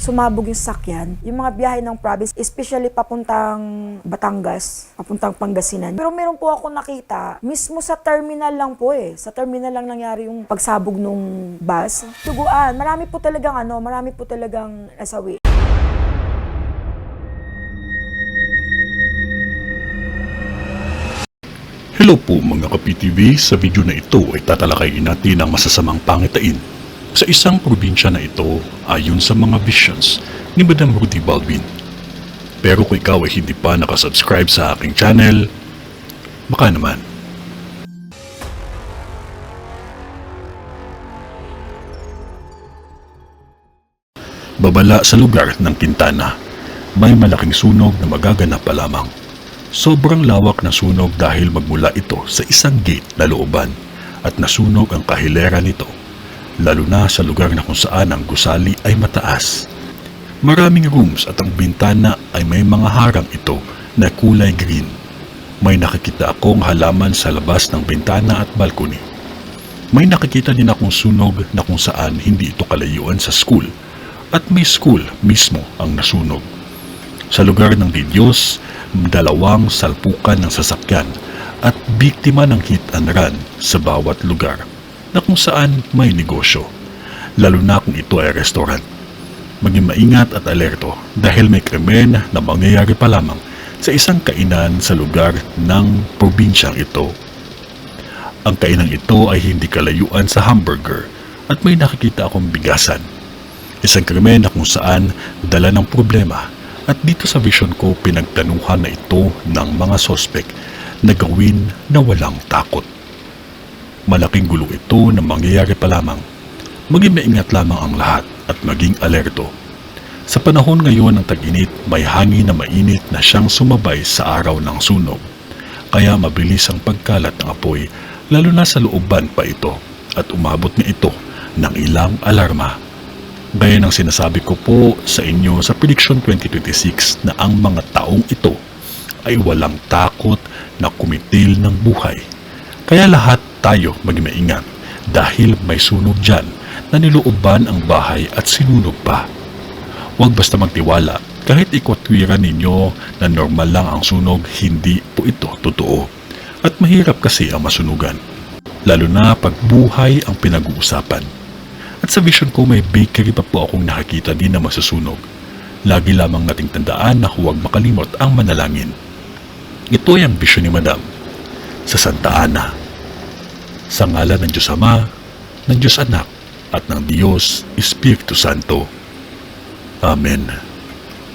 sumabog yung sakyan. Yung mga biyahe ng province, especially papuntang Batangas, papuntang Pangasinan. Pero meron po ako nakita, mismo sa terminal lang po sa terminal lang nangyari yung pagsabog nung bus. Tuguan, marami po talagang nasawi. Hello po mga ka-PTV, sa video na ito ay tatalakayin natin ang masasamang pangitain sa isang probinsya na ito ayon sa mga visions ni Madam Rudy Balvin. Pero kung ikaw ay hindi pa nakasubscribe sa aking channel, baka naman. Babala sa lugar ng Quintana, may malaking sunog na magaganap pa lamang. Sobrang lawak na sunog dahil magmula ito sa isang gate na looban at nasunog ang kahilera nito, lalo na sa lugar na kung saan ang gusali ay mataas. Maraming rooms at ang bintana ay may mga harang ito na kulay green. May nakikita akong halaman sa labas ng bintana at balcony. May nakikita din akong sunog na kung saan hindi ito kalayuan sa school at may school mismo ang nasunog. Sa lugar ng videos, 2 salpukan ng sasakyan at biktima ng hit and run sa bawat lugar na kung saan may negosyo, lalo na kung ito ay restaurant. Maging maingat at alerto dahil may krimen na mangyayari pa lamang sa isang kainan sa lugar ng probinsyang ito. Ang kainan ito ay hindi kalayuan sa hamburger at may nakikita akong bigasan. Isang krimen na kung saan dala ng problema. At dito sa vision ko, pinagtanuhan na ito ng mga sospek na gawin na walang takot. Malaking gulo ito na mangyayari pa lamang. Maging maingat lamang ang lahat at maging alerto. Sa panahon ngayon ng tag-init, may hangin na mainit na siyang sumabay sa araw ng sunog. Kaya mabilis ang pagkalat ng apoy, lalo na sa looban pa ito, at umabot na ito ng ilang alarma. Gaya ng sinasabi ko po sa inyo sa Prediction 2026 na ang mga taong ito ay walang takot na kumitil ng buhay. Kaya lahat tayo maging maingat dahil may sunog dyan na nilooban ang bahay at sinunog pa. Huwag basta magtiwala kahit ikotwiran ninyo na normal lang ang sunog, hindi po ito totoo. At mahirap kasi ang masunugan, lalo na pag buhay ang pinag-uusapan. At sa vision ko may bakery pa po akong nakakita din na masusunog. Lagi lamang nating tandaan na huwag makalimot ang manalangin. Ito ay ang vision ni Madam sa Santa Ana. Sa ngalan ng Diyos Ama, ng Diyos Anak, at ng Diyos Espiritu Santo. Amen.